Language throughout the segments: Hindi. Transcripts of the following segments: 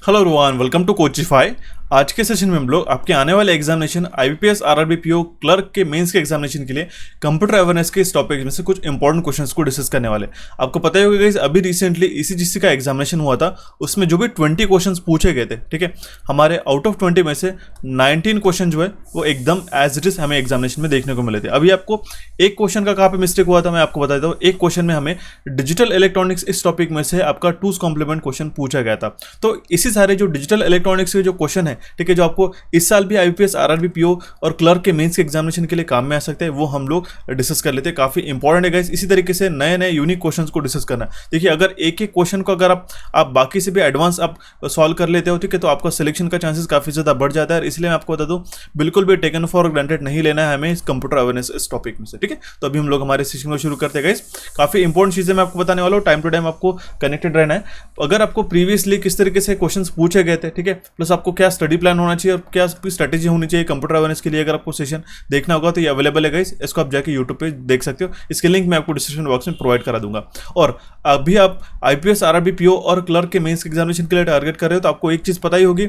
Hello everyone, welcome to Coachify. आज के सेशन में हम लोग आपके आने वाले examination IBPS RRB PO clerk के मेंस के एग्जामिनेशन के लिए कंप्यूटर अवेयरनेस के इस टॉपिक में से कुछ इंपॉर्टेंट क्वेश्चंस को डिस्कस करने वाले। आपको पता ही होगा गाइस, अभी रिसेंटली ईसीजीसी का एग्जामिनेशन हुआ था, उसमें जो भी 20 क्वेश्चंस पूछे गए थे, ठीक है, हमारे आउट ऑफ 20 में से 19 क्वेश्चन जो है वो एकदम एज इट इज हमें एग्जामिनेशन में देखने को मिले थे। अभी आपको एक क्वेश्चन का कहाँ पे मिस्टेक हुआ था मैं आपको बता देता हूँ। एक क्वेश्चन में हमें डिजिटल इलेक्ट्रॉनिक्स इस टॉपिक में से आपका 2's कॉम्प्लीमेंट क्वेश्चन पूछा गया था। तो इसी सारे जो डिजिटल इलेक्ट्रॉनिक्स के जो क्वेश्चन है, ठीक है, जो आपको इस साल भी आईपीएस आरआरबी पीओ और क्लर्क के मेंस के एग्जामिनेशन के लिए काम में आ सकते हैं, वो हम लोग डिस्कस कर लेते हैं। काफी इंपॉर्टेंट है गाइस। इसी तरीके से नए नए यूनिक क्वेश्चंस को डिस्कस करना। देखिए, अगर एक एक क्वेश्चन को अगर आप बाकी से भी एडवांस आप सॉल्व कर लेते हो, ठीक है, तो आपका सिलेक्शन का चांसेस काफी ज्यादा बढ़ जाता है। इसलिए मैं आपको बता दूं, बिल्कुल भी टेकन फॉर ग्रांटेड नहीं लेना है हमें इस कंप्यूटर अवेयरनेस इस टॉपिक में से, ठीक है। तो अभी हम लोग हमारे सेशन को शुरू करते हैं गाइस। काफी इंपॉर्टेंट चीजें मैं आपको बताने वाला हूँ। टाइम टू टाइम आपको कनेक्टेड रहना है। अगर आपको प्रीवियसली किस तरीके से क्वेश्चंस पूछे गए थे, ठीक है, प्लस आपको क्या स्टडी प्लान होना चाहिए और क्या स्ट्रेटेजी होनी चाहिए कंप्यूटर अवेयरनेस के लिए, अगर आपको सेशन देखना होगा तो ये अवेलेबल है गाइस। इसको आप जाके यूट्यूब पे देख सकते हो। इसके लिंक मैं आपको डिस्क्रिप्शन बॉक्स में प्रोवाइड करा दूंगा। और अभी आप आईपीएस आरआरबी पीओ और क्लर्क के मेंस एग्जामिनेशन के लिए टारगेट कर रहे हो तो आपको एक चीज पता ही होगी,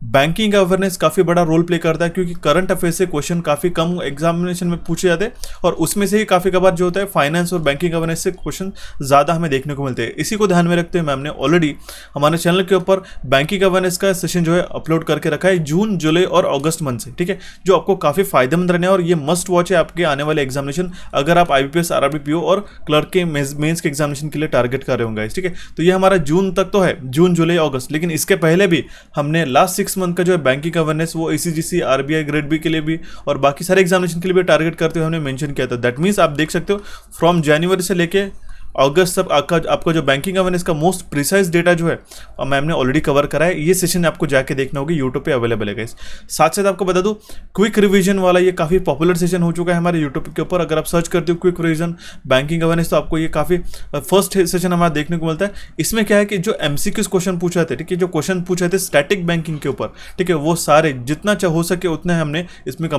बैंकिंग अवेयरनेस काफी बड़ा रोल प्ले करता है, क्योंकि करंट अफेयर से क्वेश्चन काफी कम एग्जामिनेशन में पूछे जाते हैं और उसमें से ही काफी कबार जो होता है फाइनेंस और बैंकिंग अवेयरनेस से क्वेश्चन ज्यादा हमें देखने को मिलते हैं। इसी को ध्यान में रखते हुए मैम ने ऑलरेडी हमारे चैनल के ऊपर बैंकिंग अवेयरनेस का सेशन जो है अपलोड करके रखा है जून, जुलाई और अगस्त मंथ से, ठीक है, जो आपको काफी फायदेमंद रहने और ये मस्ट वॉच है आपके आने वाले एग्जामिनेशन, अगर आप आईबीपीएस आरआरबी पीओ और क्लर्क के मेंस के एग्जामिनेशन के लिए टारगेट कर रहे होंगे, ठीक है। तो ये हमारा जून तक तो है, जून, जुलाई, अगस्त, लेकिन इसके पहले भी हमने लास्ट 6 मंथ का जो है बैंकिंग अवेयरनेस वो ईसीजीसी, आरबीआई, ग्रेड बी के लिए भी और बाकी सारे एग्जामिनेशन के लिए भी टारगेट करते हुए हमने मेंशन किया था। दैट मींस आप देख सकते हो फ्रॉम जनवरी से लेके अगस्त तक आपका जो बैंकिंग अवेयरनेस का मोस्ट प्रिसाइज डेटा जो है मैम ने ऑलरेडी कवर करा है। ये सेशन आपको जाके देखना होगा, यूट्यूब पे अवेलेबल है गाइस। साथ साथ आपको बता दूं, क्विक रिवीजन वाला ये काफी पॉपुलर सेशन हो चुका है हमारे यूट्यूब के ऊपर। अगर आप सर्च करते हो क्विक रिवीजन बैंकिंग अवेयरनेस तो आपको ये काफी फर्स्ट सेशन हमारा देखने को मिलता है। इसमें क्या है कि जो एमसीक्यूज क्वेश्चन पूछा थे, ठीक है, जो क्वेश्चन पूछे थे स्टैटिक बैंकिंग के ऊपर, ठीक है, वो सारे जितना हो सके उतना हमने इसमें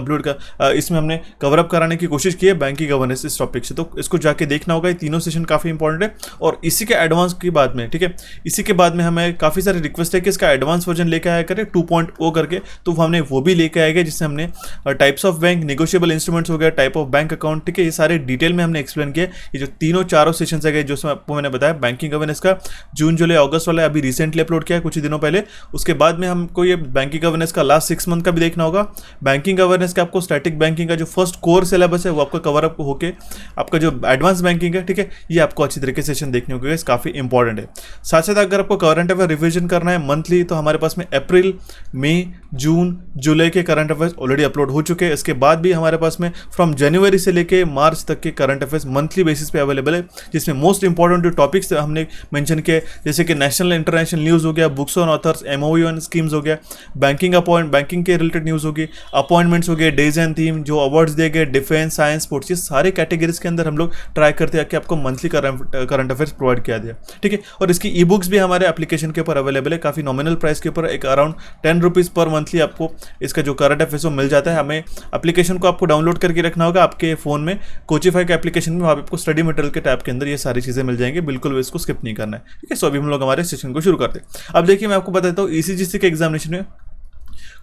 इसमें हमने कवर अप कराने की कोशिश की है बैंकिंग अवेयरनेस इस टॉपिक से। तो इसको जाके देखना होगा। ये तीनों सेशन काफी इंपॉर्टेंट है। और इसी के एडवांस की बाद में, ठीक है, इसी के बाद में हमें काफी सारे रिक्वेस्ट है कि इसका एडवांस वर्जन लेके आया करें 2.0 करके, तो हमने वो भी लेके आएगा, जिससे हमने types of bank, negotiable instruments हो गया, टाइप ऑफ बैंक अकाउंट, ठीक है, ये सारे डिटेल में हमने एक्सप्लेन किया। ये जो तीनों चारों सेशन है जो आपको मैंने बताया बैंकिंग अवेयरनेस का, जून, जुलाई, अगस्त वाला अभी रिसेंटली अपलोड किया है कुछ ही दिनों पहले। उसके बाद में हमको ये बैंकिंग अवेयरनेस का लास्ट 6 मंथ का भी देखना होगा। बैंकिंग अवेयरनेस का आपको स्टैटिक बैंकिंग का जो फर्स्ट कोर सिलेबस है वो आपका कवर अप होके आपका जो एडवांस बैंकिंग है, ठीक है, ये आपको अच्छी तरीके से सेशन देखने को काफी इंपॉर्टेंट है। साथ साथ अगर आपको करंट अफेयर रिवीजन करना है मंथली, तो हमारे पास में अप्रैल, मई, जून, जुलाई के करंट अफेयर्स ऑलरेडी अपलोड हो चुके हैं। इसके बाद भी हमारे पास में फ्रॉम जनवरी से लेके मार्च तक के करंट अफेयर्स मंथली बेसिस पे अवेलेबल है, जिसमें मोस्ट इंपॉर्टेंट जो टॉपिक्स हमने मेंशन किए, जैसे कि नेशनल इंटरनेशनल न्यूज़ हो गया, books on authors, MOU and schemes हो गया, बैंकिंग के रिलेटेड न्यूज़ होगी, अपॉइंटमेंट्स हो गए, डेज एंड थीम, जो अवार्ड्स दिए गए, डिफेंस, साइंस, स्पोर्ट्स, ये सारे कैटेगरीज के अंदर हम लोग ट्राई करते हैं कि आपको मंथली करंट अफेयर्स प्रोवाइड किया दिया, ठीक है। और इसकी ई बुक्स भी हमारे एप्लीकेशन के ऊपर अवेलेबल है, काफी नॉमिनल प्राइस के ऊपर, एक अराउंड 10 रुपीज पर मंथली आपको इसका जो करंट अफेयर्स मिल जाता है। हमें एप्लीकेशन को आपको डाउनलोड करके रखना होगा आपके फोन में, कोचिफाई के एप्लीकेशन में, वहां पे आपको स्टडी मटेरियल के टैब के अंदर ये सारी चीजें मिल जाएंगी, बिल्कुल इसको स्किप नहीं करना है, ठीक है। सो अभी हम लोग हमारे सेशन को शुरू करते हैं। अब देखिए, मैं आपको बता देता हूँ ईसीजीसी के एग्जामिनेशन में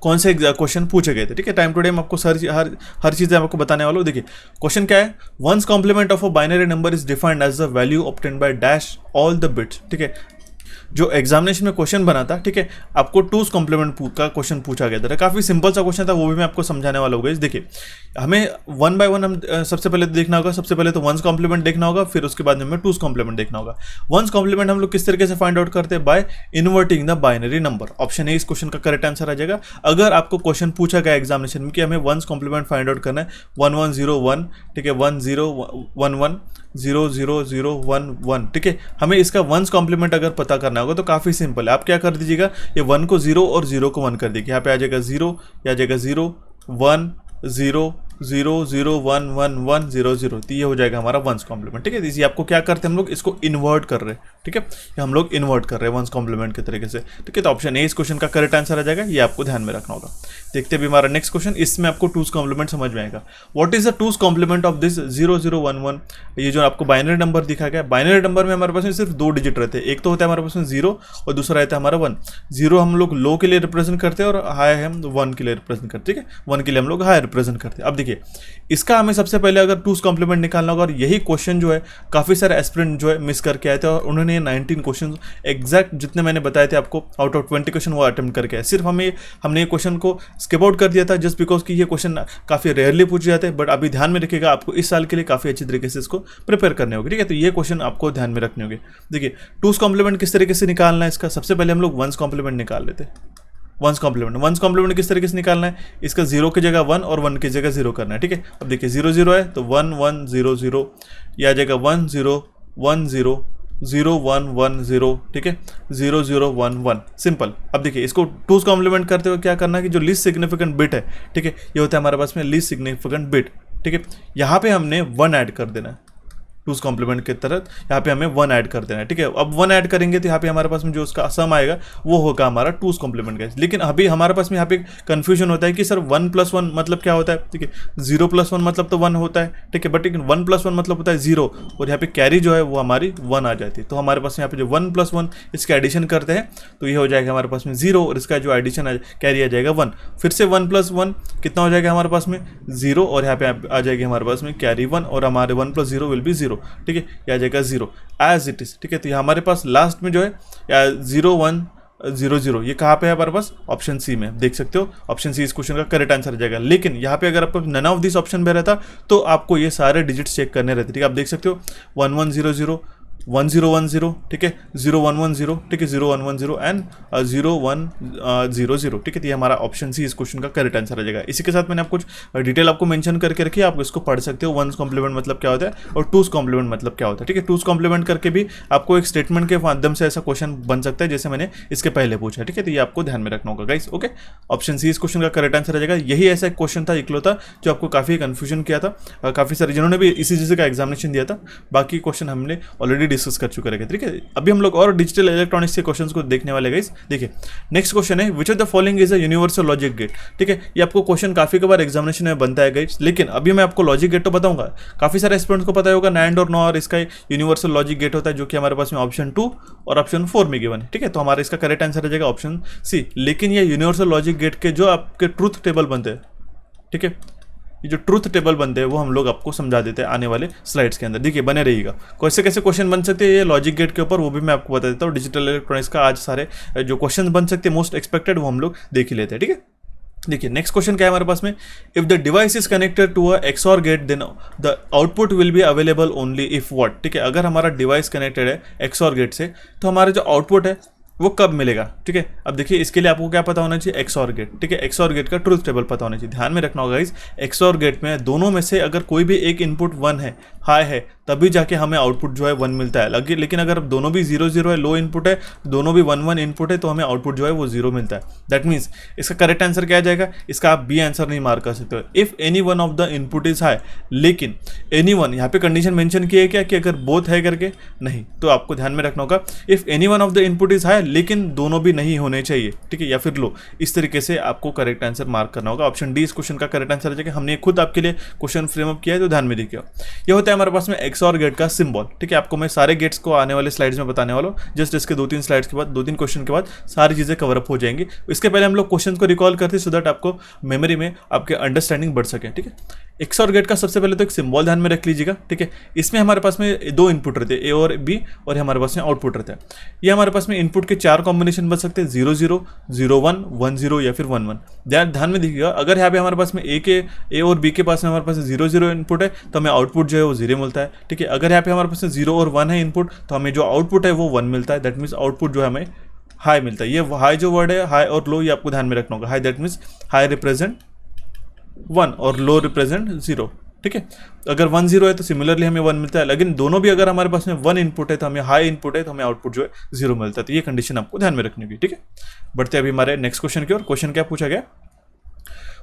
कौन से क्वेश्चन पूछे गए थे, ठीक है। टाइम टू टाइम आपको हर चीज़ आपको बताने वाला हूँ। देखिए, क्वेश्चन क्या है, ones complement of a binary number is defined as the value obtained by dash all the bits, ठीक है। जो एग्जामिनेशन में क्वेश्चन बना था, ठीक है, आपको 2's कॉम्प्लीमेंट का क्वेश्चन पूछा गया था। काफी सिंपल सा क्वेश्चन था, वो भी मैं आपको समझाने वाला हूँ। देखिए, हमें 1 बाय 1 हम सबसे पहले देखना होगा। सबसे पहले तो 1's कॉम्प्लीमेंट देखना होगा, फिर उसके बाद हमें 2's कॉम्प्लीमेंट देखना होगा। 1's कॉम्प्लीमेंट हम लोग किस तरीके से फाइंड आउट करते हैं, by inverting the binary number. Option A इस क्वेश्चन का करेक्ट आंसर आ जाएगा। अगर आपको क्वेश्चन पूछा गया एग्जामिनेशन में कि हमें 1's कॉम्प्लीमेंट फाइंड आउट करना है 1101, ठीक है, 1011 00011, ठीक है, हमें इसका 1's कॉम्प्लीमेंट अगर पता करना होगा तो काफी सिंपल है। आप क्या कर दीजिएगा, ये 1 को 0 और 0 को 1 कर दीजिए। यहाँ पे आ जाएगा 0, आ जाएगा 0 1 0 0 0 1 1 1 0 0, तो ये हो जाएगा हमारा वंस कॉम्प्लीमेंट। ठीक है, इसी आपको क्या करते हैं हम लोग, इसको इन्वर्ट कर रहे हैं। ठीक है, ये हम लोग इन्वर्ट कर रहे हैं वंस कॉम्प्लीमेंट के तरीके से। ठीक है, तो ऑप्शन ए इस क्वेश्चन का करेक्ट आंसर आ जाएगा, ये आपको ध्यान में रखना होगा। देखते हैं हमारा नेक्स्ट क्वेश्चन, इसमें आपको टूज कॉम्प्लीमेंट समझ में आएगा। What is the two's complement of this 0 0 1 1? ये जो आपको बाइनरी नंबर दिखा गया, बाइनरी नंबर में हमारे पास में सिर्फ 2 डिजिट रहते हैं। एक तो होता है हमारे पास में 0 और दूसरा रहता है हमारा 1। 0 हम लोग लो के लिए रिप्रेजेंट करते हैं और हाई हम 1 के लिए रिप्रेजेंट करते हैं। ठीक है, 1 के लिए हम लोग हाई रिप्रेजेंट करते हैं। अब देखिए, इसका हमें सबसे पहले अगर टूज कॉम्प्लीमेंट निकालना होगा, और यही क्वेश्चन जो है काफ़ी सारे एस्पिरेंट जो है मिस करके आए थे, और उन्होंने 19 क्वेश्चन एग्जैक्ट जितने मैंने बताए थे आपको आउट ऑफ 20 क्वेश्चन वो अटेम्प्ट करके आए। सिर्फ हमने ये क्वेश्चन को स्किप आउट कर दिया था जस्ट बिकॉज कि ये क्वेश्चन काफ़ी रेयरली पूछे जाते हैं। बट अभी ध्यान में रखिएगा, आपको इस साल के लिए काफ़ी अच्छी तरीके से इसको प्रिपेयर करने होगी। ठीक है, तो ये क्वेश्चन आपको ध्यान में रखने होंगे। देखिए, टूज कॉम्प्लीमेंट किस तरीके से निकालना है इसका, सबसे पहले हम लोग वंस कॉम्प्लीमेंट निकाल लेते हैं। वंस कॉम्प्लीमेंट किस तरीके से निकालना है, इसका 0 की जगह 1 और 1 की जगह 0 करना है। ठीक है, अब देखिए 0 0 है तो 1 1 0 0, यह आ जाएगा 1 0 1 0 0 1 1 0। ठीक है, 0 0 1 1, सिंपल। अब देखिए, इसको टूज कॉम्प्लीमेंट करते हुए क्या करना है कि जो लीस्ट सिग्निफिकेंट बिट है, ठीक है, ये होता है हमारे पास में लीस्ट सिग्निफिकेंट बिट। ठीक है, यहाँ पे हमने 1 ऐड कर देना है टूज कॉम्प्लीमेंट के तहत, यहाँ पे हमें 1 ऐड कर देना है। ठीक है, अब 1 ऐड करेंगे तो यहाँ पे हमारे पास में जो उसका सम आएगा वो होगा हमारा टूज कॉम्प्लीमेंट का। लेकिन अभी हमारे पास में यहाँ पे कंफ्यूजन होता है कि सर 1 + 1 मतलब क्या होता है। ठीक है, 0 + 1 मतलब तो 1 होता है। ठीक है, बट लेकिन 1 + 1 मतलब होता है 0, और यहाँ पे कैरी जो है वो हमारी 1 आ जाती है। तो हमारे पास यहाँ पे जो 1 + 1 इसका एडिशन करते हैं तो ये हो जाएगा हमारे पास में 0, और इसका जो एडिशन कैरी आ जाएगा 1। फिर से 1 + 1 कितना हो जाएगा हमारे पास में 0, और यहाँ पे आ जाएगी हमारे पास में कैरी 1, और हमारे 1 + 0 विल बी 0। ठीक है, आ जाएगा 0 एज इट इज। ठीक है, तो हमारे पास लास्ट में जो है 0 1 0 0, ये कहाँ पे है हमारे पास, ऑप्शन सी में। देख सकते हो, ऑप्शन सी इस क्वेश्चन का करेक्ट आंसर आ जाएगा। लेकिन यहाँ पे अगर आपको नन ऑफ दिस ऑप्शन में रहता तो आपको ये सारे डिजिट्स चेक करने रहते। ठीक है, आप देख सकते हो 1 1 0 0 1 0 1 0, ठीक है, 0 1 1 0, ठीक है, 0 1 1 0 एंड 0 1 0 0। ठीक है, तो ये हमारा ऑप्शन सी इस क्वेश्चन का करेक्ट आंसर आ जाएगा। इसी के साथ मैंने आपको कुछ डिटेल आपको मेंशन करके रखी है, आप इसको पढ़ सकते हो। वंस कॉम्प्लीमेंट मतलब क्या होता है और टूज कॉम्प्लीमेंट मतलब क्या होता है। ठीक है, टूज कॉम्प्लीमेंट करके भी आपको एक स्टेटमेंट के माध्यम से ऐसा क्वेश्चन बन सकता है जैसे मैंने इसके पहले पूछा। ठीक है, तो ये आपको ध्यान में रखना होगा गाइस। ओके, ऑप्शन सी इस क्वेश्चन का करेक्ट आंसर आ जाएगा। यही ऐसा एक क्वेश्चन था इकलौता जो आपको काफ़ी कन्फ्यूजन किया था, काफ़ी सारे जिन्होंने भी इसी चीज़ का एग्जामिनेशन दिया था। बाकी क्वेश्चन हमने ऑलरेडी डिस्कस कर चुके हैं। ठीक है, अभी हम लोग और डिजिटल इलेक्ट्रॉनिक्स के क्वेश्चंस को देखने वाले गाइस। देखिए, नेक्स्ट क्वेश्चन है which of the following is a universal logic gate. ठीक है, ये आपको क्वेश्चन काफी बार एग्जामिनेशन में बनता है गाइस, लेकिन अभी मैं आपको लॉजिक गेट तो बताऊंगा। काफी सारे स्टूडेंट्स को पता होगा नैंड और नॉर इसका यूनिवर्सल लॉजिक गेट होता है, जो कि हमारे पास में ऑप्शन 2 और ऑप्शन 4 में गिवन है। ठीक है, तो हमारा इसका करेक्ट आंसर आ जाएगा ऑप्शन सी। लेकिन ये यूनिवर्सल लॉजिक गेट के जो आपके ट्रूथ टेबल बनते हैं, ठीक है, ये जो ट्रूथ टेबल बनते हैं वो हम लोग आपको समझा देते हैं आने वाले स्लाइड्स के अंदर। देखिए, बने रहिएगा। कैसे कैसे क्वेश्चन बन सकते हैं ये लॉजिक गेट के ऊपर, वो भी मैं आपको बता देता हूँ। डिजिटल इलेक्ट्रॉनिक्स का आज सारे जो क्वेश्चन बन सकते हैं मोस्ट एक्सपेक्टेड, वो हम लोग देख ही लेते हैं। ठीक है, देखिए नेक्स्ट क्वेश्चन क्या है हमारे पास में, if the device is connected to a XOR gate then the output will be available only if what. ठीक है, अगर हमारा डिवाइस कनेक्टेड है XOR गेट से तो हमारा जो आउटपुट है वो कब मिलेगा। ठीक है, अब देखिए इसके लिए आपको क्या पता होना चाहिए, XOR गेट। ठीक है, XOR गेट का ट्रूथ टेबल पता होना चाहिए। ध्यान में रखना होगा गाइस, XOR गेट में दोनों में से अगर कोई भी एक इनपुट 1 है, हाई है, तभी जाके हमें आउटपुट जो है 1 मिलता है। लेकिन अगर दोनों भी 0 0 है, लो इनपुट है, दोनों भी 1 1 इनपुट है, तो हमें आउटपुट जो है वो 0 मिलता है। दैट मीन्स इसका करेक्ट आंसर क्या आ जाएगा, इसका आप बी आंसर नहीं मार्क कर सकते हो। If any one of the input is high, लेकिन एनी वन यहाँ पे कंडीशन मेंशन की है क्या कि अगर बोथ है करके, नहीं, तो आपको ध्यान में रखना होगा if any one of the input is high लेकिन दोनों भी नहीं होने चाहिए। ठीक है, या फिर लो, इस तरीके से आपको करेक्ट आंसर मार्क करना होगा। ऑप्शन डी इस क्वेश्चन का करेक्ट आंसर आ जाएगा। हमने खुद आपके लिए क्वेश्चन फ्रेम अप किया है, तो ध्यान में देखिए। ये होता है हमारे पास में XOR गेट का सिंबल। ठीक है, आपको मैं सारे गेट्स को आने वाले स्लाइड्स में बताने वाला हूँ। जस्ट इसके 2-3 स्लाइड्स के बाद, 2-3 क्वेश्चन के बाद सारी चीजें कवर अप हो जाएंगी। इसके पहले हम लोग क्वेश्चन को रिकॉल करते हैं सो दैट आपको मेमोरी में आपके अंडरस्टैंडिंग बढ़ सके। ठीक है, XOR गेट का सबसे पहले तो एक सिंबल ध्यान में रख लीजिएगा। ठीक है, इसमें हमारे पास में 2 इनपुट रहते हैं, ए और बी, और हमारे पास में आउटपुट रहता है। ये हमारे पास में इनपुट के 4 कॉम्बिनेशन बन सकते हैं, 0 0 0 1 1 0 या फिर 1 1। ध्यान में देखिएगा, अगर यहाँ पे हमारे पास में ए और बी के पास में हमारे पास 0 0 इनपुट है तो हमें आउटपुट जो है वो 0 मिलता है। ठीक है, अगर यहाँ पे हमारे पास में 0 और 1 है इनपुट तो हमें जो आउटपुट है वो 1 मिलता है। दैट मीन्स आउटपुट जो है हमें हाई मिलता है। ये हाई जो वर्ड है, हाई और लो, ये आपको ध्यान में रखना होगा। High that means high represent 1 और लो रिप्रेजेंट 0। ठीक है, अगर 1 0 है तो सिमिलरली हमें 1 मिलता है। लेकिन दोनों भी अगर हमारे पास में 1 इनपुट है तो हमें हाई इनपुट है तो हमें आउटपुट जो है 0 मिलता है। तो ये कंडीशन आपको ध्यान में रखनी होगी। ठीक है, बढ़ते अभी हमारे नेक्स्ट क्वेश्चन की ओर। क्वेश्चन क्या पूछा गया,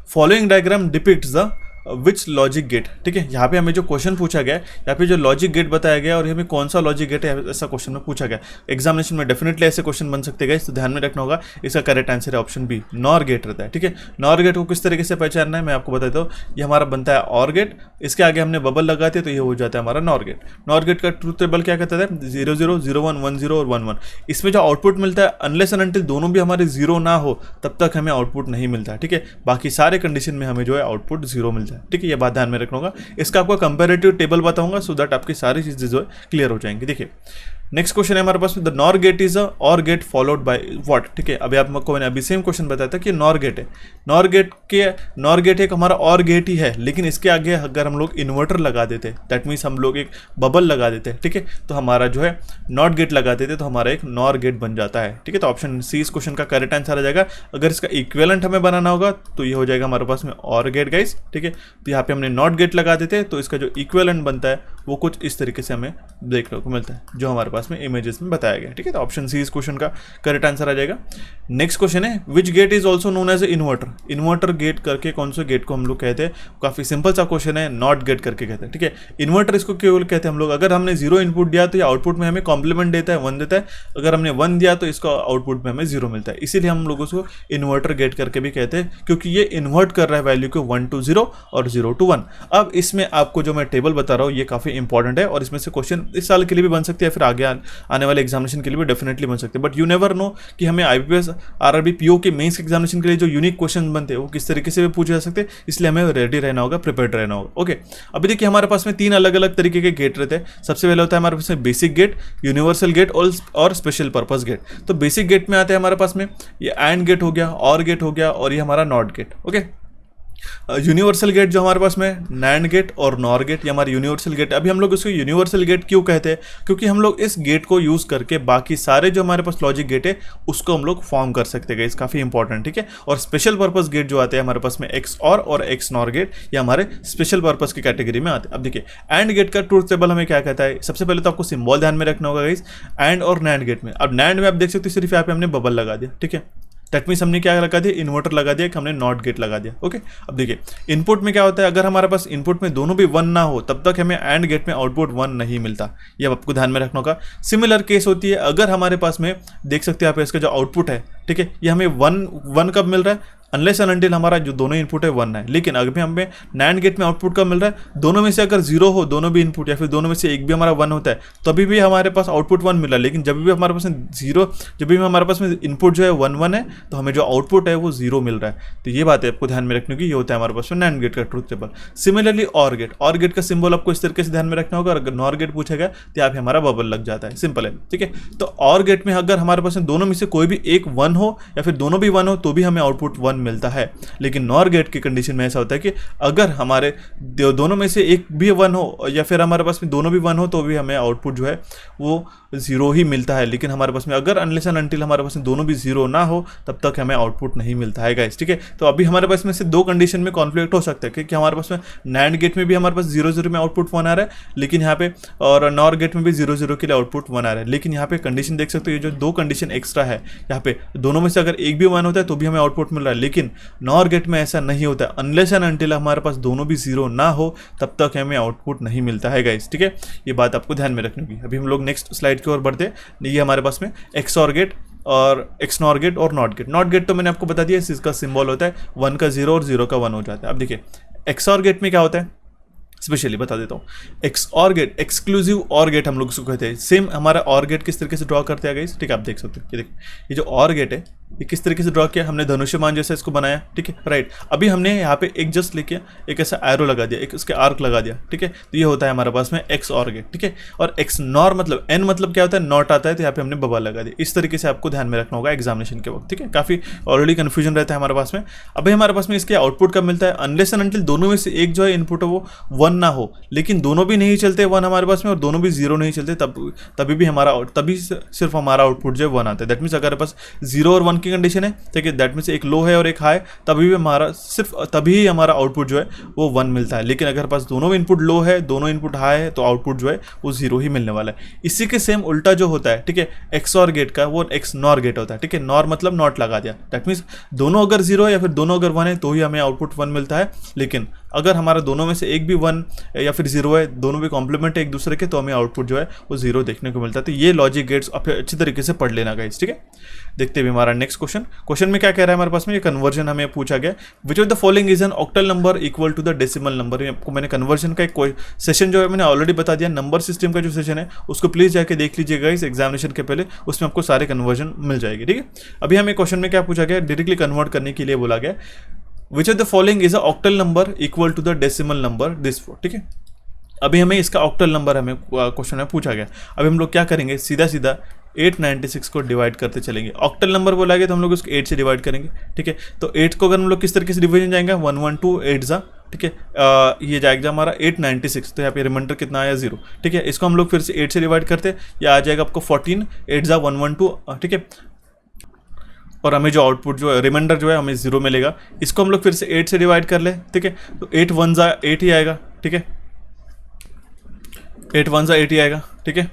following diagram depicts the which logic gate, ठीक है। यहाँ पे हमें जो क्वेश्चन पूछा गया है, यहाँ पे जो लॉजिक गेट बताया गया और हमें कौन सा लॉजिक गेट है ऐसा क्वेश्चन में पूछा गया। एग्जामिनेशन में डेफिनेटली ऐसे क्वेश्चन बन सकते हैं, तो ध्यान में रखना होगा। इसका करेक्ट आंसर है ऑप्शन बी, नॉर गेट रहता है, ठीक है। नॉर गेट को किस तरीके से पहचानना है मैं आपको बताता हूँ। ये हमारा बनता है और गेट, इसके आगे हमने बबल लगाते हैं तो ये हो जाता है हमारा नॉर गेट। नॉर गेट का ट्रूथ टेबल क्या कहता है, 0 0 0 1 1 0 और 1 1। इसमें जो आउटपुट मिलता है अनलेस एंड अनटिल दोनों भी हमारे जीरो ना हो तब तक हमें आउटपुट नहीं मिलता है, ठीक है। बाकी सारे कंडीशन में हमें जो है आउटपुट जीरो मिलता है, ठीक है। ये बात ध्यान में रखना होगा। इसका आपको कंपैरेटिव टेबल बताऊंगा सो दैट आपकी सारी चीजें जो है क्लियर हो जाएंगी। देखिए नेक्स्ट क्वेश्चन है हमारे पास, the NOR gate is a OR gate followed by what, ठीक है। अभी आपको मैंने अभी सेम क्वेश्चन बताया था कि नॉर गेट है, नॉर गेट एक हमारा और गेट ही है, लेकिन इसके आगे अगर हम लोग इन्वर्टर लगा देते दैट मीन्स हम लोग एक बबल लगा देते, ठीक है, तो हमारा जो है नॉट गेट लगा देते तो हमारा एक नॉर गेट बन जाता है, ठीक है। तो ऑप्शन सी इस क्वेश्चन का करेक्ट आंसर आ जाएगा। अगर इसका इक्विवेलेंट हमें बनाना होगा तो ये हो जाएगा हमारे पास में और गेट गाइस, ठीक है। तो यहाँ पे हमने नॉट गेट लगा देते तो इसका जो इक्विवेलेंट बनता है वो कुछ इस तरीके से हमें देखने को मिलता है जो हमारे पास में इमेजेस में बताया गया, ठीक है। तो ऑप्शन सी इस क्वेश्चन का करेक्ट आंसर आ जाएगा। नेक्स्ट क्वेश्चन है which gate is also known as inverter, inverter gate करके कौन से गेट को हम लोग कहते हैं। काफी सिंपल सा क्वेश्चन है, नॉट गेट करके कहते हैं, ठीक है। इन्वर्टर इसको केवल कहते हैं हम लोग अगर हमने जीरो इनपुट दिया तो ये आउटपुट में हमें कॉम्प्लीमेंट देता है, 1 देता है। अगर हमने 1 दिया तो इसका आउटपुट में हमें 0 मिलता है, इसीलिए हम लोग उसको इन्वर्टर गेट करके भी कहते हैं क्योंकि ये इन्वर्ट कर रहा है वैल्यू को 1 to 0 और 0 to 1। अब इसमें आपको जो मैं टेबल बता रहा हूँ ये काफी इंपॉर्टेंट है और इसमें से क्वेश्चन इस साल के लिए भी बन सकते हैं, फिर आगे आने वाले एग्जामिनेशन के लिए भी डेफिनेटली बन सकते हैं। बट यू नेवर नो कि हमें आईबीपीएस आरआरबी पीओ के मेंस एग्जामिनेशन के लिए जो यूनिक क्वेश्चन बनते हैं वो किस तरीके से भी पूछे जा सकते हैं, इसलिए हमें रेडी रहना होगा, प्रिपेयर्ड रहना होगा। ओके, अभी देखिए हमारे पास में 3 अलग अलग तरीके के गेट रहते हैं। सबसे पहले होता है हमारे पास में बेसिक गेट, यूनिवर्सल गेट और स्पेशल पर्पस गेट। तो बेसिक गेट में आते हैं हमारे पास में ये एंड गेट हो गया, और गेट हो गया और ये हमारा not gate. Okay, universal gate जो हमारे पास में नैंड गेट और नॉर गेट, ये हमारे यूनिवर्सल गेट। अभी हम लोग इसको यूनिवर्सल गेट क्यों कहते हैं, क्योंकि हम लोग इस गेट को यूज करके बाकी सारे जो हमारे पास लॉजिक गेट है उसको हम लोग फॉर्म कर सकते हैं, काफी इंपॉर्टेंट, ठीक है। और स्पेशल पर्पस गेट जो आते हैं हमारे पास में एक्स और एक्स नॉर गेट, ये हमारे स्पेशल पर्पस की कैटेगरी में आते हैं। अब देखिए एंड गेट का ट्रूथ टेबल हमें क्या कहता है, सबसे पहले तो आपको सिंबल ध्यान में रखना होगा गाइस, एंड और नैंड गेट में। अब नैंड में आप देख सकते हो सिर्फ यहाँ पे हमने बबल लगा दिया, ठीक है। दैट मीन्स हमने क्या लगा दिया, इन्वर्टर लगा दिया, हमने नॉट गेट लगा दिया। ओके, अब देखिए इनपुट में क्या होता है, अगर हमारे पास इनपुट में दोनों भी 1 ना हो तब तक हमें एंड गेट में आउटपुट 1 नहीं मिलता, ये आपको ध्यान में रखना होगा। सिमिलर केस होती है अगर हमारे पास में देख सकते हैं आप इसका जो आउटपुट है, ठीक है, ये हमें 1 कब मिल रहा है, अनलेस एंड अनटिल हमारा जो दोनों इनपुट है 1 है। लेकिन अगर हमें नैंड गेट में आउटपुट कब मिल रहा है, दोनों में से अगर 0 हो दोनों भी इनपुट या फिर दोनों में से एक भी हमारा 1 होता है तभी भी हमारे पास आउटपुट 1 मिल रहा है। लेकिन जब भी हमारे पास में 0, जब भी हमारे पास में इनपुट जो है 1 है तो हमें जो आउटपुट है वो 0 मिल रहा है। तो ये बात है आपको ध्यान में रखने की, ये होता है हमारे पास में नैंड गेट का ट्रूथ टेबल। सिमिलरली और गेट का सिंबल आपको इस तरीके से ध्यान में रखना होगा। अगर नॉर गेट पूछेगा तो यहाँ पे हमारा बबल लग जाता है, सिंपल है, ठीक है। तो और गेट में अगर हमारे पास में दोनों में से कोई भी एक 1 हो या फिर दोनों भी 1 हो तो भी हमें आउटपुट 1 मिलता है। लेकिन नॉर गेट की कंडीशन में ऐसा होता है कि अगर हमारे दोनों में से एक भी 1 हो या फिर हमारे पास में दोनों भी 1 हो तो भी हमें आउटपुट जो है वो 0 ही मिलता है। लेकिन हमारे पास में अगर अनलेस एंड अनटिल हमारे पास में दोनों भी 0 ना हो तब तक हमें आउटपुट नहीं मिलता है गाइस, ठीक है। तो अभी हमारे पास में से 2 कंडीशन में कॉन्फ्लिक्ट हो सकता है क्योंकि हमारे पास में नैंड गेट में भी हमारे पास 0 0 में आउटपुट 1 आ रहा है, लेकिन यहाँ पे और नॉर गेट में भी 0 0 के लिए आउटपुट 1 आ रहा है। लेकिन यहाँ पे कंडीशन देख सकते हो, ये जो 2 कंडीशन एक्स्ट्रा है, यहाँ पे दोनों में से अगर एक भी 1 होता है तो भी हमें आउटपुट मिल रहा है। लेकिन नॉर गेट में ऐसा नहीं होता है, अनलेस एंड अनटिल हमारे पास दोनों भी 0 ना हो तब तक हमें आउटपुट नहीं मिलता है गाइस, ठीक है। ये बात आपको ध्यान में रखनी होगी। अभी हम लोग नेक्स्ट स्लाइड की ओर बढ़ते हैं। ये हमारे पास में एक्स और गेट और एक्स नॉर गेट और नॉट गेट। नॉट गेट तो मैंने आपको बता दिया, इसका सिंबल होता है 1 का 0 और 0 का 1 हो जाता है। अब देखिए एक्स और गेट में क्या होता है, स्पेशली बता देता हूँ। एक्स और गेट, एक्सक्लूसिव और गेट हम लोग इसको कहते हैं। सेम हमारा और गेट किस तरीके से ड्रॉ करते हैं गाइस, ठीक है, आप देख सकते हो। ये देखिए ये जो और गेट है ये किस तरीके से ड्रॉ किया, हमने धनुष्यमान जैसा इसको बनाया, ठीक है, राइट। अभी हमने यहाँ पे एक जस्ट लेके एक ऐसा एरो लगा दिया, एक उसके आर्क लगा दिया, ठीक है। तो ये होता है हमारे पास में एक्स और गेट, ठीक है। और एक्स नॉर मतलब एन मतलब क्या होता है, नॉट आता है, तो यहाँ पे हमने बबल लगा दिया। इस तरीके से आपको ध्यान में रखना होगा एग्जामिनेशन के वक्त, ठीक है। काफी ऑलरेडी कंफ्यूजन रहता है हमारे पास में। अभी हमारे पास में इसके आउटपुट कब मिलता है, अनलेस एंड अनटिल दोनों में से एक जो है इनपुट है वो 1 ना हो। लेकिन दोनों भी नहीं चलते 1 हमारे पास में और दोनों भी 0 नहीं चलते, तभी भी हमारा तभी सिर्फ हमारा आउटपुट जो है 1 आता है। दैट मीन्स अगर पास 0 और 1 की कंडीशन है, ठीक है, दैट मीन्स एक लो है और एक हाई, तभी भी हमारा सिर्फ तभी हमारा आउटपुट जो है वो 1 मिलता है। लेकिन अगर पास दोनों इनपुट लो है, दोनों इनपुट हाई है, तो आउटपुट जो है वो 0 ही मिलने वाला है। इसी के सेम उल्टा जो होता है, ठीक है, एक्स और गेट का, वो एक्स नॉर गेट होता है, ठीक है। नॉर मतलब नॉट लगा दिया, दैट मीन्स दोनों अगर 0 है या फिर दोनों अगर 1 है तो ही हमें आउटपुट 1 मिलता है। लेकिन अगर हमारा दोनों में से एक भी 1 या फिर 0 है, दोनों भी कॉम्प्लीमेंट है एक दूसरे के, तो हमें आउटपुट जो है वो 0 देखने को मिलता है। तो ये लॉजिक गेट्स आप अच्छी तरीके से पढ़ लेना गाइस, ठीक है। देखते हैं हमारा नेक्स्ट क्वेश्चन में क्या कह रहा है हमारे पास में, ये कन्वर्जन हमें पूछा गया। Which of the following is an octal number equal to the decimal number. आपको मैंने कन्वर्जन का एक सेशन जो है मैंने ऑलरेडी बता दिया, नंबर सिस्टम का जो सेशन है उसको प्लीज जाके देख लीजिएगा इस एग्जामिनेशन के पहले, उसमें आपको सारे कन्वर्जन मिल जाएगी, ठीक है। अभी हमें क्वेश्चन में क्या पूछा गया, डायरेक्टली कन्वर्ट करने के लिए बोला गया which of the following is a octal number equal to the decimal number this four, ठीक है। अभी हमें इसका ऑक्टल नंबर हमें क्वेश्चन में पूछा गया। अभी हम लोग क्या करेंगे, सीधा 896 को डिवाइड करते चलेंगे। ऑक्टल नंबर बोला गया तो हम लोग उसको 8 से डिवाइड करेंगे, ठीक है। तो 8 को अगर हम लोग किस तरीके से डिवीजन जाएंगे, 112 8 जा, ठीक है। ये जाएगा हमारा 896, तो यहाँ पे रिमाइंडर कितना आया 0, ठीक है। इसको हम लोग फिर से 8 से डिवाइड करते, या आ जाएगा आपको 14 8 जा 112, ठीक है। और हमें जो आउटपुट जो है रिमाइंडर जो है हमें 0 मिलेगा। इसको हम लोग फिर से 8 से डिवाइड कर ले, ठीक है। तो 8 1 जा 8 ही आएगा, ठीक है। 8 1 जा 8 ही आएगा, ठीक है।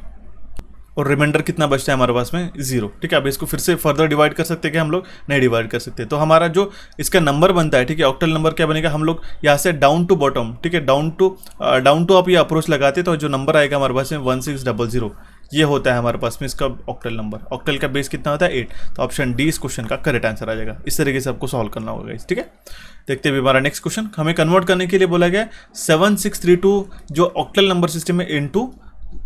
और रिमाइंडर कितना बचता है हमारे पास में 0, ठीक है। अब इसको फिर से फर्दर डिवाइड कर सकते हैं कि हम लोग नहीं डिवाइड कर सकते। तो हमारा जो इसका नंबर बनता है, ठीक है, ऑक्टल नंबर क्या बनेगा, हम लोग यहाँ से डाउन टू बॉटम, ठीक है, डाउन टू आप ये अप्रोच लगाते तो जो नंबर आएगा हमारे पास में 1600, ये होता है हमारे पास में इसका ऑक्टल नंबर। ऑक्टल का बेस कितना होता है 8, तो ऑप्शन डी इस क्वेश्चन का करेक्ट आंसर आ जाएगा। इस तरीके से आपको सॉल्व करना होगा, ठीक है। देखते हैं हमारा नेक्स्ट क्वेश्चन, हमें कन्वर्ट करने के लिए बोला गया 7632 जो ऑक्टल नंबर सिस्टम है इनटू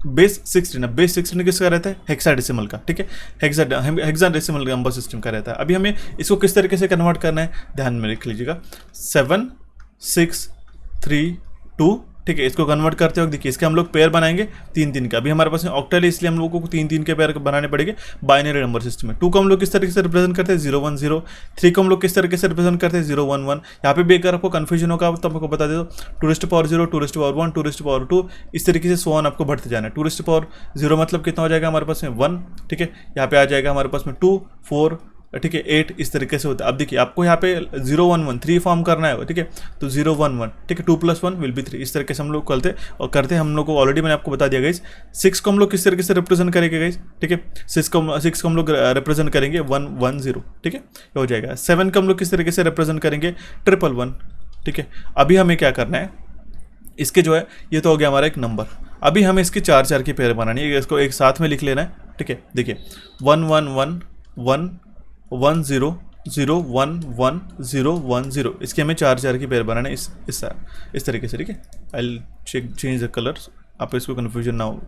बेस 16। बेस 16 किसका रहता है, हेक्साडेसिमल का, ठीक है। हेक्साडेसिमल नंबर सिस्टम का रहता है। अभी हमें इसको किस तरीके से कन्वर्ट करना है, ध्यान में रख लीजिएगा। 7632, ठीक है। इसको कन्वर्ट करते वक्त देखिए इसके हम लोग पेयर बनाएंगे 3-3 का। अभी हमारे पास में ऑक्टल है इसलिए हम लोगों को 3-3 के पेयर बनाने पड़ेंगे बाइनरी नंबर सिस्टम में। 2 को हम लोग किस तरीके से रिप्रेजेंट करते हैं 010, 3 को हम लोग किस तरीके से रिप्रेजेंट करते हैं 011। यहाँ पे भी अगर आपको कन्फ्यूजन होगा तो आपको बता दे दो 2^0, 2^1, 2^2, इस तरीके से सो ऑन आपको बढ़ते जाना है। 2^0 मतलब कितना हो जाएगा हमारे पास में 1, ठीक है। यहाँ पे आ जाएगा हमारे पास में 2 4, ठीक है, 8, इस तरीके से होता है। अब देखिए आपको यहाँ पे 011 3 फॉर्म करना है, ठीक है। तो 011, ठीक है, 2 + 1 विल बी 3, इस तरीके से हम लोग करते हैं। हम लोग को ऑलरेडी मैंने आपको बता दिया गाइस। 6 को हम लोग किस तरीके से रिप्रेजेंट करेंगे गाइस, ठीक है। 6 को हम लोग रिप्रेजेंट करेंगे 110, ठीक है, ये हो जाएगा। 7 को हम लोग किस तरीके से रिप्रेजेंट करेंगे 111, ठीक है। अभी हमें क्या करना है, इसके जो है ये तो हो गया हमारा एक नंबर। अभी हमें इसकी 4 की पेयर बनानी है, इसको एक साथ में लिख लेना है, ठीक है। देखिए 111 1 0 0 1 1 0 1 0, इसके हमें 4 की पेयर बनाना है इस तरीके से, ठीक है। आई चेंज द कलर्स, आप इसको कन्फ्यूजन ना हो,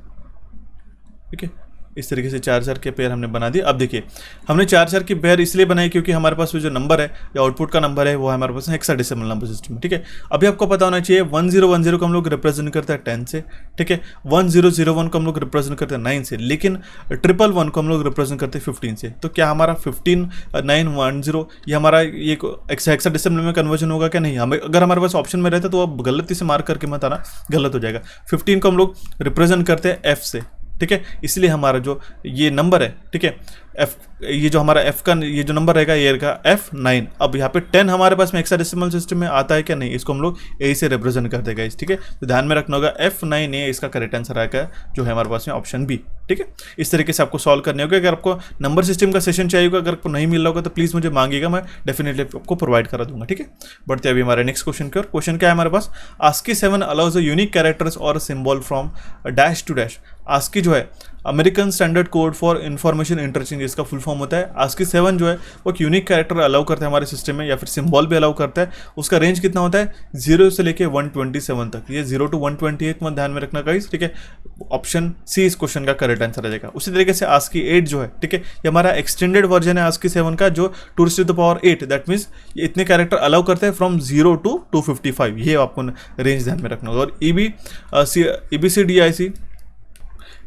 ठीक है। इस तरीके से 4 के पेयर हमने बना दिए। अब देखिए हमने 4 की पेयर इसलिए बनाई क्योंकि हमारे पास जो नंबर है या आउटपुट का नंबर है वो हमारे पास हेक्साडेसिमल नंबर सिस्टम है, ठीक है। अभी आपको पता होना चाहिए 1010 को हम लोग रिप्रेजेंट करते हैं 10 से, ठीक है। 1001 को हम लोग रिप्रेजेंट करते हैं 9 से, लेकिन 111 को हम लोग रिप्रेजेंट करते हैं 15 से। तो क्या हमारा 15 910 ये हमारा ये हेक्साडेसिमल में कन्वर्जन होगा क्या, नहीं। हमें अगर हमारे पास ऑप्शन में रहता तो आप गलती से मार्क करके मत आना, गलत हो जाएगा। 15 को हम लोग रिप्रेजेंट करते हैं F से, ठीक है। इसलिए हमारा जो ये नंबर है, ठीक है, F, ये जो हमारा F का ये जो नंबर रहेगा ये का F9। अब यहाँ पे 10 हमारे पास में हेक्साडेसिमल सिस्टम में आता है क्या, नहीं। इसको हम लोग A से रिप्रेजेंट कर देगा, ठीक है। तो ध्यान में रखना होगा F9A इसका करेक्ट आंसर आएगा जो है हमारे पास में ऑप्शन बी, ठीक है। इस तरीके से आपको सॉल्व करने होगा। अगर आपको नंबर सिस्टम का सेशन चाहिए होगा, अगर आपको नहीं मिल रहा होगा तो प्लीज़ मुझे मांगिएगा, मैं डेफिनेटली आपको प्रोवाइड करा दूंगा, ठीक है। बढ़ते अभी हमारे नेक्स्ट क्वेश्चन की ओर। क्वेश्चन क्या है हमारे पास, ASCII 7 allows a unique characters और symbol from dash to dash. ASCII जो है American standard code for information interchange, इसका फुल फॉर्म होता है। ASCII 7 जो है वो एक यूनिक कैरेक्टर अलाउ करता है हमारे सिस्टम में, या फिर सिंबल भी अलाउ करता है। उसका रेंज कितना होता है 0 से लेके 127 तक, ये 0 to 128 में ध्यान में रखना गाइस, ठीक है। ऑप्शन सी इस क्वेश्चन का करेक्ट आंसर आ जाएगा। उसी तरीके से ASCII 8 जो है, ठीक है, ये हमारा एक्सटेंडेड वर्जन है ASCII 7 का, जो 2⁸ दैट मीन्स ये इतने कैरेक्टर अलाउ करते हैं फ्रॉम 0 to 255, ये आपको रेंज ध्यान में रखना होगा। और EBCDIC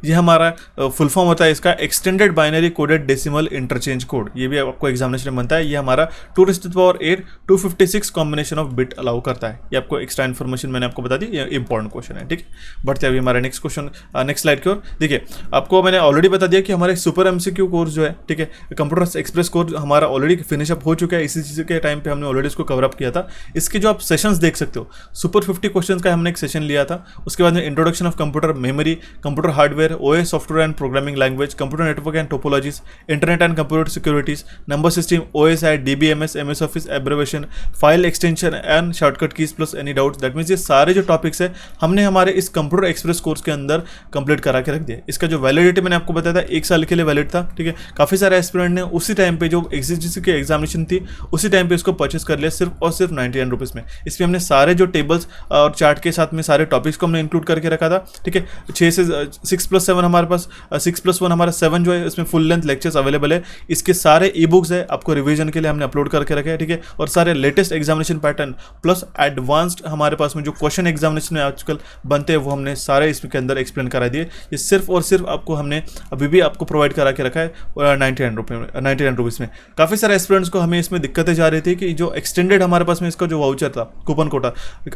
ये हमारा फुल फॉर्म होता है इसका extended binary coded decimal interchange code, ये भी आपको एग्जामिनेशन में बनता है। ये हमारा 2⁸ 256 कॉम्बिनेशन ऑफ बिट अलाउ करता है। ये आपको एक्स्ट्रा इन्फॉर्मेशन मैंने आपको बता दी, ये इंपॉर्टेंट क्वेश्चन है, ठीक है। बढ़ते अभी हमारा नेक्स्ट क्वेश्चन नेक्स्ट स्लाइड की ओर। देखिए आपको मैंने ऑलरेडी बता दिया कि हमारे सुपर MCQ कोर्स जो है, ठीक है, कंप्यूटर एक्सप्रेस कोर्स हमारा ऑलरेडी फिनिश अप हो चुका है। इसी चीज़ के टाइम पे हमने ऑलरेडी इसको कवर अप किया था। इसके जो आप सेशंस देख सकते हो, सुपर 50 क्वेश्चन का हमने एक सेशन लिया था। उसके बाद में introduction of computer memory, computer hardware software, OS software and programming language, computer network and topologies, internet and computer securities, number system, OSI, DBMS, MS office, abbreviation, file extension and shortcut keys plus any doubts. That means ये सारे जो टॉपिक्स है हमने हमारे इस कंप्यूटर एक्सप्रेस कोर्स के अंदर कंप्लीट करा के रख दिया। इसका जो वैलिडिटी मैंने आपको बताया था 1 साल के लिए वैलिड था, ठीक है। काफ़ी सारे एस्पिरेंट ने उसी टाइम पे जो एग्जीसी की एग्जामिनेशन थी उसी टाइम पे इसको परचेस कर लिया सिर्फ और सिर्फ 99 रुपीज़ में। इसमें हमने सारे जो टेबल्स और चार्ट के साथ में सारे टॉपिक्स को हमने इंक्लूड करके रखा था, ठीक है। 6 से 6+7 हमारे पास 6+1 हमारा 7 जो है इसमें फुल लेंथ लेक्चर्स अवेलेबल है। इसके सारे ई बुक्स है आपको रिवीजन के लिए हमने अपलोड करके रखे हैं, ठीक है। और सारे latest examination pattern plus advanced हमारे पास में जो क्वेश्चन एग्जामिनेशन में आजकल बनते हैं वो हमने सारे इसके अंदर एक्सप्लेन करा दिए। ये सिर्फ और सिर्फ आपको हमने अभी भी आपको प्रोवाइड करा के रखा है 99 रुपीज़ में। काफ़ी सारे एस्पिरेंट्स को हमें इसमें दिक्कतें जा रही थी कि जो एक्सटेंडेड हमारे पास में इसका जो वाउचर था, कूपन कोटा,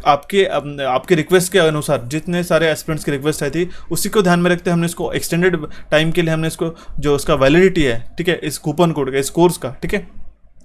आपके रिक्वेस्ट के अनुसार जितने सारे एस्पिरेंट्स की रिक्वेस्ट आई थी उसी को ध्यान में रखते हमने इसको एक्सटेंडेड टाइम के लिए हमने इसको जो उसका वैलिडिटी है, ठीक है, इस कूपन कोड का, इस कोर्स का, ठीक है,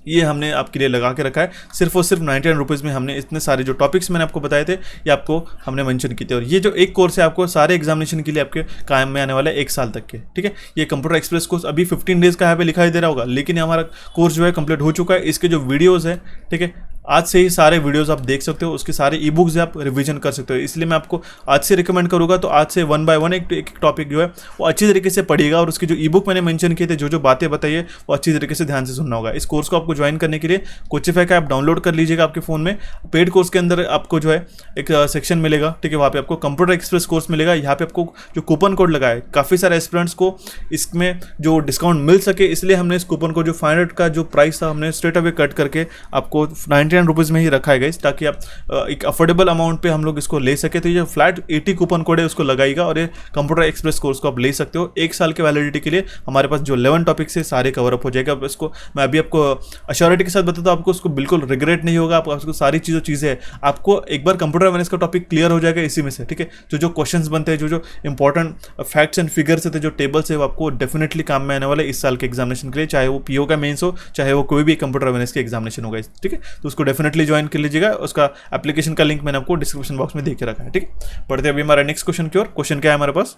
ये हमने आपके लिए लगा के रखा है। सिर्फ और सिर्फ 99 रुपीज़ में हमने इतने सारे जो टॉपिक्स मैंने आपको बताए थे ये आपको हमने मेंशन किए थे। और ये जो एक कोर्स है आपको सारे एग्जामिनेशन के लिए आपके कायम में आने वाला है 1 साल तक के, ठीक है। ये कंप्यूटर एक्सप्रेस कोर्स अभी 15 डेज़ का यहाँ पे लिखाई दे रहा होगा, लेकिन हमारा कोर्स जो है कंप्लीट हो चुका है। इसके जो वीडियोज़ है, ठीक है, आज से ही सारे वीडियोस आप देख सकते हो, उसके सारे ई बुक्स आप रिवीजन कर सकते हो। इसलिए मैं आपको आज से रिकमेंड करूँगा तो आज से 1 बाय 1 एक टॉपिक जो है वो अच्छी तरीके से पढ़िएगा और उसकी जो ई बुक मैंने मेंशन किए थे, जो बातें बताइए वो अच्छी तरीके से ध्यान से सुनना होगा। इस कोर्स को आपको ज्वाइन करने के लिए कोचिफाई का ऐप डाउनलोड कर लीजिएगा आपके फ़ोन में। पेड कोर्स के अंदर आपको जो है एक सेक्शन मिलेगा, ठीक है, वहाँ पे आपको कंप्यूटर एक्सप्रेस कोर्स मिलेगा। यहाँ पे आपको जो कूपन कोड लगा है, काफ़ी सारे एस्पिरेंट्स को इसमें जो डिस्काउंट मिल सके इसलिए हमने इस कूपन को जो 500 का जो प्राइस था हमने स्ट्रेट अवे कट करके आपको 99 रुपीज़ में ही रखा है गाइस, ताकि आप एक अफोर्डेबल अमाउंट पे हम लोग इसको ले सके। तो ये फ्लैट 80 कूपन कोड है उसको लगाइएगा और ये कंप्यूटर एक्सप्रेस कोर्स को आप ले सकते हो। 1 साल के वैलिडिटी के लिए हमारे पास जो 11 टॉपिक्स है सारे कवर अप हो जाएगा। इसको मैं अभी आपको अश्योरिटी के साथ बताता हूँ, आपको उसको बिल्कुल रिग्रेट नहीं होगा। आपको सारी चीज़ें आपको एक बार कंप्यूटर अवेयरनेस का टॉपिक क्लियर हो जाएगा इसी में से, ठीक है। जो क्वेश्चंस बनते हैं, जो इंपॉर्टेंट फैक्ट्स एंड फिगर्स थे, जो टेबल्स है, वो आपको डेफिनेटली काम में आने वाले इस साल के एग्जामिनेशन के लिए, चाहे वो पीओ का मेंस हो, चाहे वो कोई भी कंप्यूटर अवेयरनेस के एग्जामिनेशन होगा, ठीक है। तो उसको डेफिनेटली ज्वाइन कर लीजिएगा। उसका एप्लीकेशन का लिंक मैंने आपको डिस्क्रिप्शन बॉक्स में दे के रखा है, ठीक है। पढ़ते अभी हमारा नेक्स्ट क्वेश्चन की ओर। क्वेश्चन क्या है हमारे पास,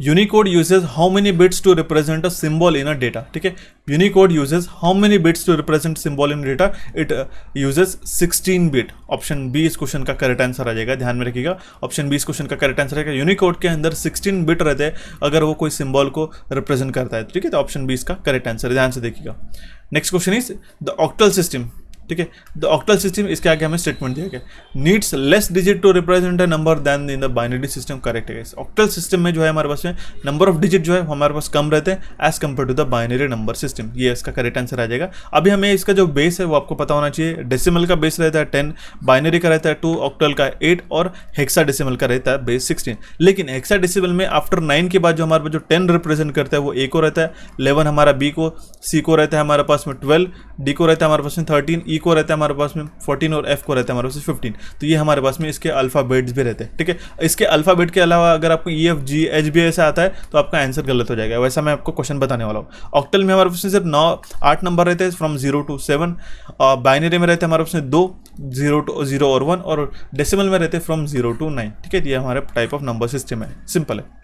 Unicode uses how many bits to represent a symbol in a data, ठीक है। Unicode uses how many bits to represent symbol in data? It uses 16 bit। Option B इस क्वेश्चन का करेक्ट आंसर आ जाएगा, ध्यान में रखिएगा। ऑप्शन बी इस क्वेश्चन का करेक्ट आंसर है। यूनिकोड के अंदर 16 बिट रहते हैं अगर वो कोई सिंबल को रिप्रेजेंट करता है, ठीक है। तो ऑप्शन बी इसका करेक्ट आंसर है, ध्यान से देखिएगा। Next question is the octal system, ठीक है। द ऑक्टल सिस्टम, इसके आगे हमें स्टेटमेंट दिया गया, needs less digit to represent a number then in the binary system, correct है। ऑक्टल सिस्टम में जो है हमारे पास में नंबर ऑफ डिजिट जो है हमारे पास कम रहते हैं as compare to the binary number system. ये इसका करेक्ट आंसर आ जाएगा। अभी हमें इसका जो बेस है वो आपको पता होना चाहिए। डेसिमल का बेस रहता है 10, बाइनरी का रहता है 2, ऑक्टल का 8 और हेक्साडेसिमल का रहता है बेस 16। लेकिन हेक्साडेसिमल में आफ्टर 9 के बाद जो हमारे पास जो 10 रिप्रेजेंट करता है वो ए को रहता है, 11 हमारा बी को, सी को रहता है हमारे पास में 12, डी को रहता है हमारे पास में 13, ई को रहता है हमारे पास में 14 और एफ को रहता है हमारे पास 15। तो ये हमारे पास में इसके अल्फाबेट्स भी रहते हैं, ठीक है। इसके अल्फाबेट के अलावा अगर आपको ई, एफ, जी, एच भी ऐसा आता है तो आपका आंसर गलत हो जाएगा। वैसा मैं आपको क्वेश्चन बताने वाला हूँ। ऑक्टल में हमारे पास सिर्फ 8 नंबर रहते हैं फ्रॉम 0 to 7। बाइनरी में रहते हैं हमारे पास 2, 0 और 1, और डेसिमल में रहते हैं फ्रॉम 0 to 9, ठीक है। ये हमारे टाइप ऑफ नंबर सिस्टम है, सिंपल है।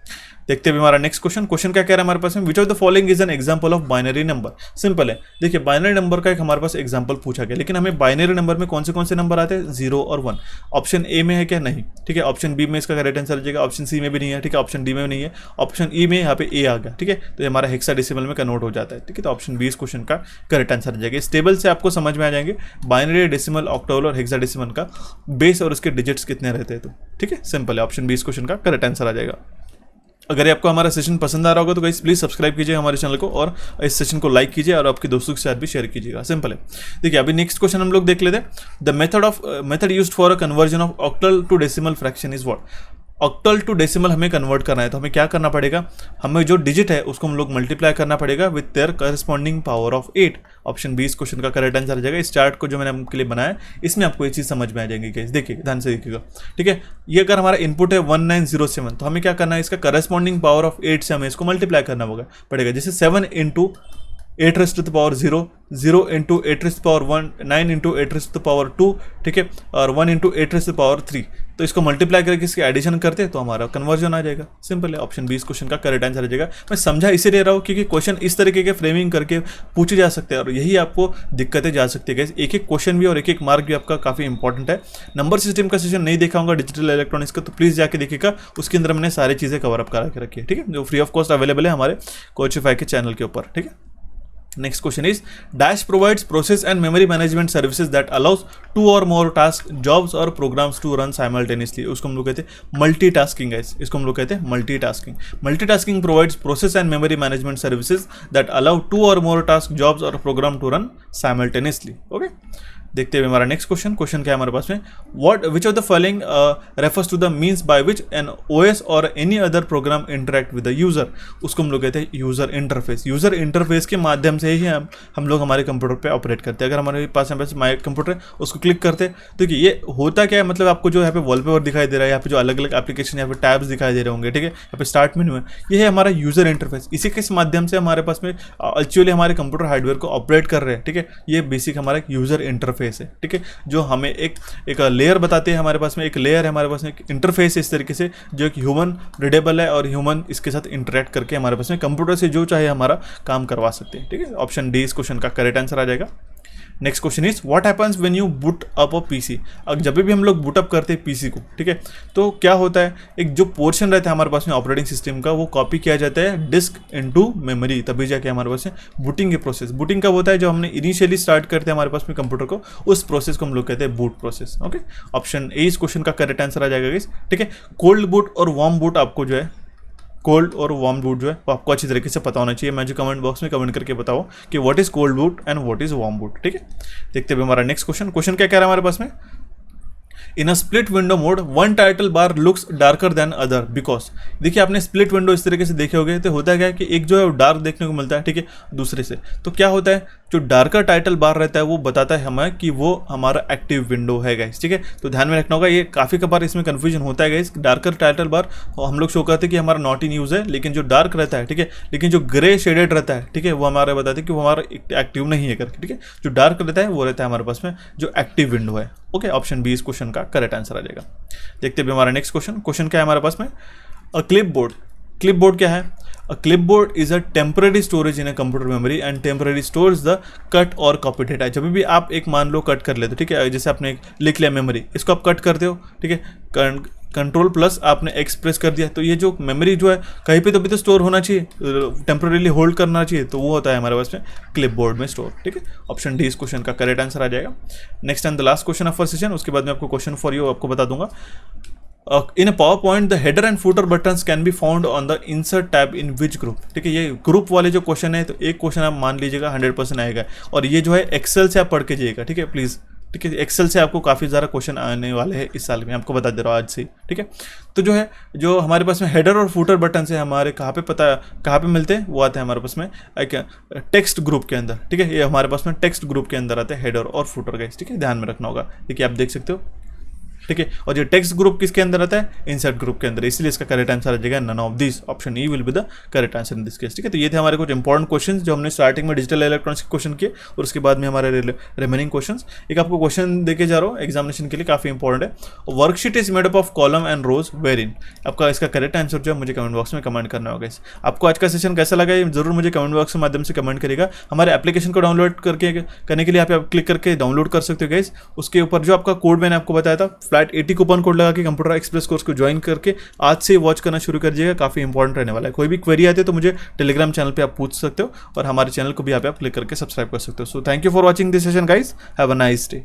देखते हैं हमारा नेक्स्ट क्वेश्चन। क्वेश्चन क्या कह रहा है हमारे पास में, विच of the following is an example of binary number. Simple है, देखिए बाइनरी नंबर का एक हमारे पास एग्जांपल पूछा गया, लेकिन हमें बाइनरी नंबर में कौन से नंबर आते हैं, 0 और 1। ऑप्शन ए में है क्या, नहीं, ठीक है। ऑप्शन बी में इसका करेक्ट आंसर आ जाएगा। ऑप्शन सी में भी नहीं है, ठीक है। ऑप्शन डी में नहीं है। ऑप्शन ई में यहाँ पे ए आ गया, ठीक है। तो ये हमारा हेक्साडेसिमल में कन्वर्ट हो जाता है, ठीक है। तो ऑप्शन बी इस क्वेश्चन का करेक्ट आंसर आ जाएगा। इस टेबल से आपको समझ में आ जाएंगे बाइनरी, डेसिमल, ऑक्टल और हेक्साडेसिमल का बेस और उसके डिजिट्स कितने रहते हैं, तो ठीक है, सिंपल है। ऑप्शन बी इस क्वेश्चन का करेक्ट आंसर आ जाएगा। अगर आपको हमारा सेशन पसंद आ रहा होगा तो गाइस प्लीज़ सब्सक्राइब कीजिए हमारे चैनल को और इस सेशन को लाइक कीजिए और आपके दोस्तों के साथ भी शेयर कीजिएगा, सिंपल है। देखिए अभी नेक्स्ट क्वेश्चन हम लोग देख लेते हैं। The method used for a conversion of octal to decimal fraction is what. Octal to decimal हमें कन्वर्ट करना है तो हमें क्या करना पड़ेगा, हमें जो डिजिट है उसको हम लोग मल्टीप्लाई करना पड़ेगा with their corresponding power of 8। Option B इस क्वेश्चन का करेक्ट आंसर आ जाएगा। इस चार्ट को जो मैंने आपके लिए बनाया इसमें आपको ये चीज़ समझ में आ जाएंगी। गाइस देखिए ध्यान से देखिएगा, ठीक है। ये अगर हमारा इनपुट है 1907 तो हमें क्या करना है, इसका करस्पॉन्डिंग पावर ऑफ 8 से हमें इसको मल्टीप्लाई करना पड़ेगा। जैसे 7 into 8 raised to the power 0, 0 into 8 raised to the power 1, 9 into 8 raised to the power 2, ठीक है, और 1 into 8 raised to the power 3। तो इसको मल्टीप्लाई करके इसके एडिशन करते तो हमारा कन्वर्जन आ जाएगा। सिंपल है, ऑप्शन बी इस क्वेश्चन का करेक्ट आंसर आ जाएगा। मैं समझा इसीलिए रहा हूँ क्योंकि क्वेश्चन इस तरीके के फ्रेमिंग करके पूछे जा सकते हैं और यही आपको दिक्कतें जा सकती है। एक एक क्वेश्चन भी और एक एक मार्क भी आपका काफ़ी इंपॉर्टेंट है। नंबर सिस्टम का सेशन नहीं देखा होगा डिजिटल इलेक्ट्रॉनिक्स का तो प्लीज़ जाके देखिएगा, उसके अंदर मैंने सारी चीज़ें कवर अप करा के रखी है, ठीक है, जो फ्री ऑफ कॉस्ट अवेलेबल है हमारे कोचिफाई के चैनल के ऊपर, ठीक है। Next question is Dash provides process and memory management services that allows 2 or more tasks, jobs or programs to run simultaneously. उसको हम लोग कहते हैं मल्टीटास्किंग गाइस, इसको हम लोग कहते हैं multitasking. Multitasking provides process and memory management services that allow 2 or more tasks, jobs or program to run simultaneously. Okay. देखते हुए हमारा नेक्स्ट क्वेश्चन क्या है हमारे पास में, what which of the following refers to the means by which an OS or any other program interact with the user. उसको हम लोग कहते हैं यूजर इंटरफेस। यूजर इंटरफेस के माध्यम से ही हम लोग हमारे कंप्यूटर पे ऑपरेट करते हैं। अगर हमारे पास यहाँ पे माई कंप्यूटर उसको क्लिक करते हैं तो देखिए ये होता क्या है, मतलब आपको जो यहाँ पे वॉलपेपर दिखाई दे रहा है, यहाँ पे जो अलग अलग एप्लीकेशन यहाँ पे टैब्स दिखाई दे रहे होंगे, ठीक है, यहाँ पे स्टार्ट मेन्यू है, ये है हमारा यूजर इंटरफेस। इसी के माध्यम से हमारे पास में एक्चुअली हमारे कंप्यूटर हार्डवेयर को ऑपरेट कर रहे हैं, ठीक है। ये बेसिक हमारा यूजर इंटरफेस है, ठीक है, जो हमें एक लेयर बताते हैं। हमारे पास में एक लेयर है, हमारे पास में एक इंटरफेस है इस तरीके से जो एक ह्यूमन रीडेबल है और ह्यूमन इसके साथ इंटरेक्ट करके हमारे पास में कंप्यूटर से जो चाहे हमारा काम करवा सकते हैं, ठीक है। ऑप्शन डी इस क्वेश्चन का करेक्ट आंसर आ जाएगा। Next question is what happens when you boot up a PC. अब जब भी हम लोग बूट अप करते हैं पीसी को, ठीक है, तो क्या होता है, एक जो पोर्शन रहता है हमारे पास में ऑपरेटिंग सिस्टम का वो कॉपी किया जाता है डिस्क इनटू मेमोरी, तभी जाके हमारे पास में बूटिंग के प्रोसेस। बूटिंग कब होता है, जब हमने इनिशियली स्टार्ट करते हैं हमारे पास में कंप्यूटर को, उस प्रोसेस को हम लोग कहते हैं boot process. Okay, option A इस क्वेश्चन का करेक्ट आंसर आ जाएगा गाइस, ठीक है। कोल्ड बूट और वार्म बूट आपको जो है, कोल्ड और वार्म बूट जो है वो आपको अच्छी तरीके से पता होना चाहिए। मैं जो कमेंट बॉक्स में कमेंट करके बताओ कि what is cold boot and what is warm boot, ठीक है। देखते हुए हमारा नेक्स्ट क्वेश्चन क्या कह रहा है हमारे पास में, in a split window mode one title bar looks darker than other because. देखिए आपने स्प्लिट विंडो इस तरीके से देखे होंगे, तो होता क्या है कि एक जो है वो डार्क देखने को मिलता है, ठीक है, दूसरे से। तो क्या होता है, जो डार्कर टाइटल बार रहता है वो बताता है हमें कि वो हमारा एक्टिव विंडो है गाइस, ठीक है। तो ध्यान में रखना होगा, ये काफ़ी कबार इसमें कन्फ्यूजन होता है गाइस। डार्कर टाइटल बार हम लोग शो करते हैं कि हमारा नॉट इन यूज है, लेकिन जो डार्क रहता है, ठीक है, लेकिन जो ग्रे शेडेड रहता है, ठीक है, वो हमारे बताते हैं कि वो हमारा एक्टिव नहीं है करके, ठीक है। जो डार्क रहता है वो रहता है हमारे पास में जो एक्टिव विंडो है। ओके, ऑप्शन बी इस क्वेश्चन का करेक्ट आंसर आ जाएगा। देखते हैं हमारा नेक्स्ट क्वेश्चन क्या है हमारे पास में, अ क्लिपबोर्ड। क्लिपबोर्ड क्या है, a clipboard is a temporary storage in a computer memory and temporary stores the cut or copy data. जब भी आप एक मान लो कट कर लेते हो, ठीक है, जैसे आपने लिख लिया मेमोरी, इसको आप कट करते हो, ठीक है, कंट्रोल प्लस आपने एक्सप्रेस कर दिया, तो ये जो मेमोरी जो है कहीं पे तो भी तो स्टोर होना चाहिए, टेम्पररीली होल्ड करना चाहिए, तो वो होता है हमारे पास में क्लिपबोर्ड में स्टोर, ठीक है। ऑप्शन डी इस क्वेश्चन का करेक्ट आंसर आ जाएगा। Next and the last question of session, उसके बाद मैं आपको क्वेश्चन फॉर यू आपको बता दूंगा। In a PowerPoint the header and footer buttons can be found on the insert tab in which group, ठीक है। ये ग्रुप वाले जो क्वेश्चन है, तो एक क्वेश्चन आप मान लीजिएगा 100% आएगा, और ये जो है एक्सेल से आप पढ़ के जाइएगा, ठीक है, प्लीज़, ठीक है। एक्सेल से आपको काफ़ी ज़्यादा क्वेश्चन आने वाले हैं इस साल में, आपको बता दे रहा हूँ आज से, ठीक है। तो जो है, जो हमारे पास में हेडर और फुटर बटन से हमारे कहाँ पे मिलते हैं, वो आते हैं हमारे पास में एक टेक्स्ट ग्रुप के अंदर, ठीक है। ये हमारे पास में टेक्स्ट ग्रुप के अंदर आते हैं हेडर और फुटर गाइस, ठीक है, ध्यान में रखना होगा, देखिए आप देख सकते हो, ठीक है। और जो टेक्स्ट ग्रुप किसके अंदर आता है, इंसर्ट ग्रुप के अंदर, इसलिए इसका करेक्ट आंसर आ जाएगा none of this, option E will be the correct answer in this case, ठीक है। तो ये थे हमारे कुछ इंपॉर्टेंट क्वेश्चंस जो हमने स्टार्टिंग में डिजिटल इलेक्ट्रॉनिक्स के क्वेश्चन किए, और उसके बाद में हमारे रिमेनिंग क्वेश्चंस। एक आपको क्वेश्चन देके जा रहा हूँ एग्जामिनेशन के लिए, काफी इंपॉर्टेंट है। Worksheet is made up of column and rows where in. आपका इसका करेक्ट आंसर जो है मुझे कमेंट बॉक्स में कमेंट करना होगा। आपको आज का सेशन कैसा लगा ये जरूर मुझे कमेंट बॉक्स के माध्यम से कमेंट करेगा। हमारे एप्लीकेशन को डाउनलोड करने के लिए आप क्लिक करके डाउनलोड कर सकते हो गाइस। उसके ऊपर जो आपका कोड मैंने आपको बताया था, फ्लैट 80 कूपन कोड लगा के कंप्यूटर एक्सप्रेस कोर्स को ज्वाइन करके आज से वॉच करना शुरू कर दीजिएगा, काफी इंपॉर्टेंट रहने वाला है। कोई भी क्वेरी आती है तो मुझे टेलीग्राम चैनल पे आप पूछ सकते हो, और हमारे चैनल को भी आप क्लिक करके सब्सक्राइब कर सकते हो। So thank you for watching this session guys, have a nice day.